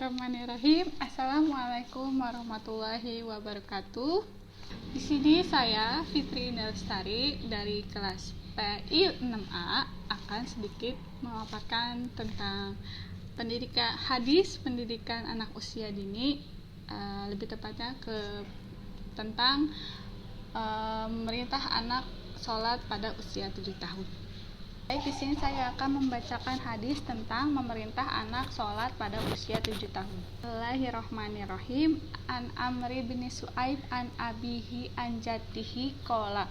Bismillahirrahmanirrahim. Assalamualaikum warahmatullahi wabarakatuh. Di sini saya Fitri Indalestari dari kelas PI 6A akan sedikit memaparkan tentang pendidikan anak usia dini, lebih tepatnya tentang memerintah anak sholat pada usia 7 tahun. Baik, di sini saya akan membacakan hadis tentang memerintah anak sholat pada usia 7 tahun. Bismillahirrahmanirrahim. An Amri bin Su'aib an abihi an jaddihi qala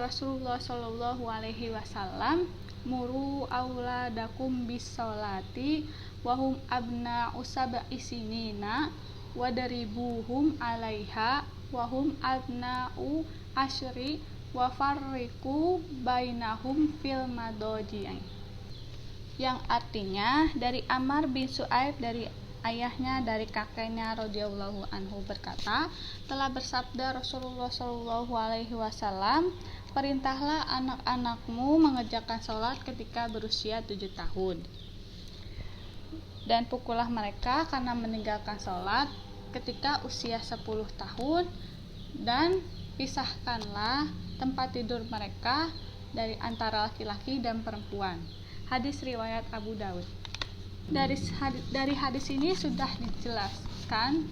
Rasulullah sallallahu alaihi wasallam muru auladakum bis sholati wahum abna'u sab'i sinina wadaribuhum alaiha wahum abna'u asyri wa farriqu bainahum fil madaji', yang artinya dari Amr bin Su'aib dari ayahnya dari kakeknya radhiyallahu anhu berkata, telah bersabda Rasulullah sallallahu alaihi wasallam, perintahlah anak-anakmu mengerjakan sholat ketika berusia 7 tahun dan pukullah mereka karena meninggalkan sholat ketika usia 10 tahun, dan pisahkanlah tempat tidur mereka dari antara laki-laki dan perempuan. Hadis riwayat Abu Daud. Dari hadis ini sudah dijelaskan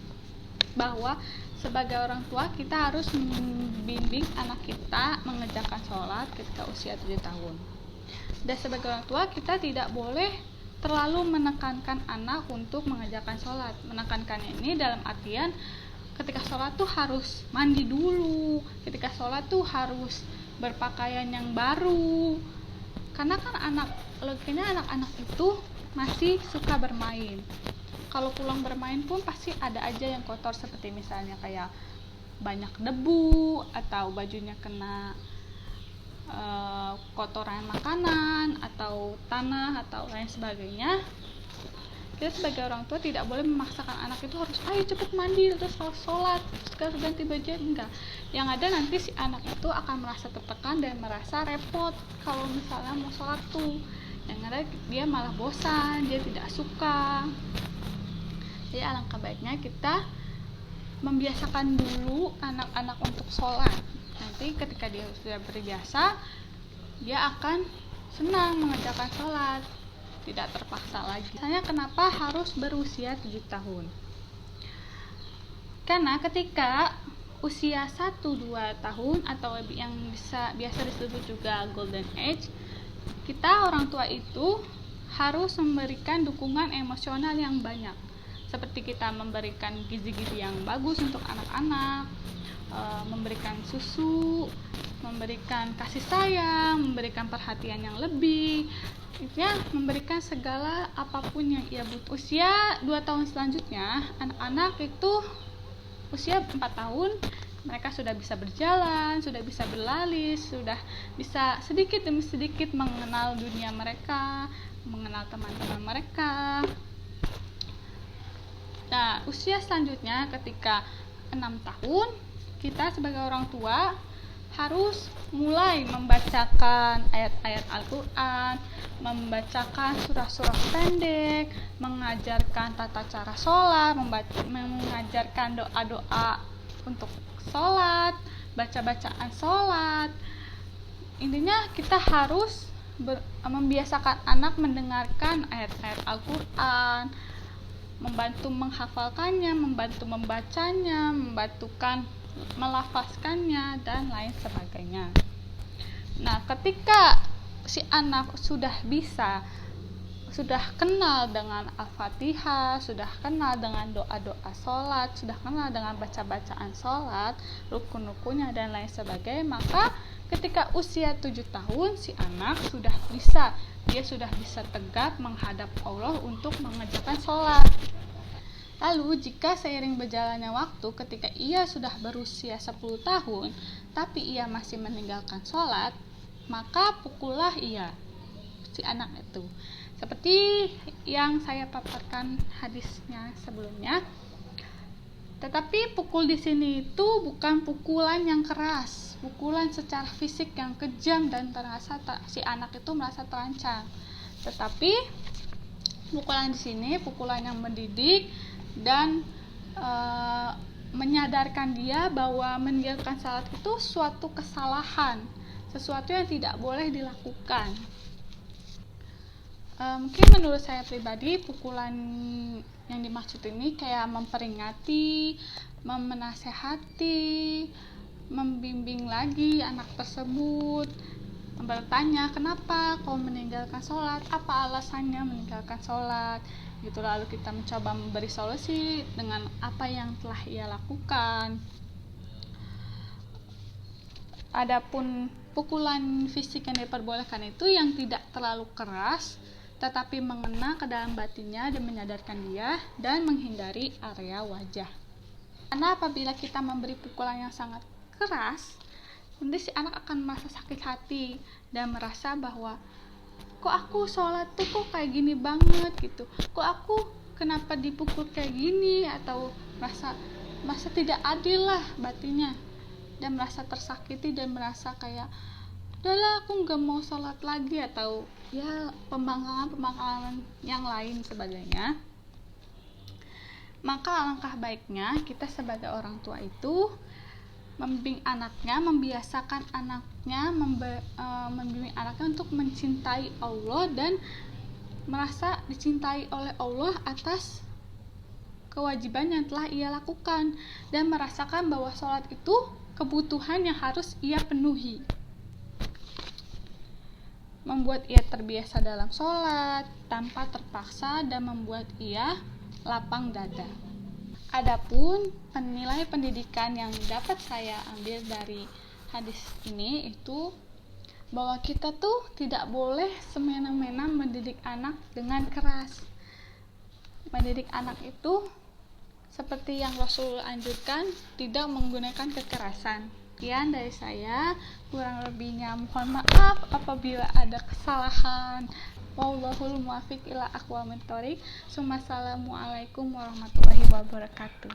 bahwa sebagai orang tua kita harus membimbing anak kita mengerjakan sholat ketika usia 7 tahun. Dan sebagai orang tua kita tidak boleh terlalu menekankan anak untuk mengerjakan sholat. Menekankan ini dalam artian ketika sholat tuh harus mandi dulu, ketika sholat tuh harus berpakaian yang baru, karena kan anak-anak itu masih suka bermain. Kalau pulang bermain pun pasti ada aja yang kotor, seperti misalnya kayak banyak debu atau bajunya kena kotoran makanan atau tanah atau lain sebagainya. Kita sebagai orang tua tidak boleh memaksakan anak itu harus ayo cepet mandi terus sholat terus ganti baju, enggak. Yang ada nanti si anak itu akan merasa tertekan dan merasa repot kalau misalnya mau sholat tuh. Yang ada dia malah bosan, dia tidak suka. Jadi alangkah baiknya kita membiasakan dulu anak-anak untuk sholat. Nanti ketika dia sudah terbiasa, dia akan senang mengerjakan sholat, tidak terpaksa lagi. Misalnya kenapa harus berusia 7 tahun? Karena ketika usia 1-2 tahun atau yang biasa disebut juga golden age, kita orang tua itu harus memberikan dukungan emosional yang banyak. Seperti kita memberikan gizi-gizi yang bagus untuk anak-anak, memberikan susu, memberikan kasih sayang, memberikan perhatian yang lebih, memberikan segala apapun yang ia butuh. Usia 2 tahun selanjutnya, anak-anak itu usia 4 tahun mereka sudah bisa berjalan, sudah bisa berlari, sudah bisa sedikit demi sedikit mengenal dunia mereka, mengenal teman-teman mereka. Nah, usia selanjutnya ketika 6 tahun, kita sebagai orang tua harus mulai membacakan ayat-ayat Al-Quran, membacakan surah-surah pendek, mengajarkan tata cara sholat, mengajarkan doa-doa untuk sholat, baca-bacaan sholat. Intinya kita harus membiasakan anak mendengarkan ayat-ayat Al-Quran, membantu menghafalkannya, membantu membacanya, membantukan melafazkannya, dan lain sebagainya. Nah, ketika si anak sudah kenal dengan Al-Fatihah, sudah kenal dengan doa-doa sholat, sudah kenal dengan baca-bacaan sholat, rukun-rukunnya dan lain sebagainya, maka ketika usia 7 tahun si anak sudah bisa tegak menghadap Allah untuk mengerjakan sholat. Lalu jika seiring berjalannya waktu, ketika ia sudah berusia 10 tahun tapi ia masih meninggalkan sholat, maka pukullah ia, si anak itu. Seperti yang saya paparkan hadisnya sebelumnya. Tetapi pukul di sini itu bukan pukulan yang keras, pukulan secara fisik yang kejam dan si anak itu merasa terancam. Tetapi Pukulan di sini pukulan yang mendidik dan menyadarkan dia bahwa meninggalkan salat itu suatu kesalahan, sesuatu yang tidak boleh dilakukan. Mungkin menurut saya pribadi pukulan yang dimaksud ini kayak memperingati, menasehati, membimbing lagi anak tersebut, bertanya kenapa kau meninggalkan sholat, apa alasannya meninggalkan sholat gitu. Lalu kita mencoba memberi solusi dengan apa yang telah ia lakukan. Adapun pukulan fisik yang diperbolehkan itu yang tidak terlalu keras tetapi mengena ke dalam batinnya dan menyadarkan dia dan menghindari area wajah. Karena apabila kita memberi pukulan yang sangat keras, nanti si anak akan merasa sakit hati dan merasa bahwa kok aku sholat tuh kok kayak gini banget gitu, kok aku kenapa dipukul kayak gini, atau merasa tidak adil lah batinnya dan merasa tersakiti dan merasa kayak udahlah aku nggak mau sholat lagi, atau ya pembangkangan yang lain sebagainya. Maka alangkah baiknya kita sebagai orang tua itu membimbing anaknya, membiasakan anaknya, membimbing anaknya untuk mencintai Allah dan merasa dicintai oleh Allah atas kewajiban yang telah ia lakukan, dan merasakan bahwa sholat itu kebutuhan yang harus ia penuhi. Membuat ia terbiasa dalam sholat tanpa terpaksa dan membuat ia lapang dada. Adapun nilai pendidikan yang dapat saya ambil dari hadis ini itu bahwa kita tuh tidak boleh semena-mena mendidik anak dengan keras. Mendidik anak itu seperti yang Rasul anjurkan, tidak menggunakan kekerasan. Sekian dari saya, kurang lebihnya mohon maaf apabila ada kesalahan. Wallahul muwaffiq ila aqwamit thoriq. Assalamualaikum warahmatullahi wabarakatuh.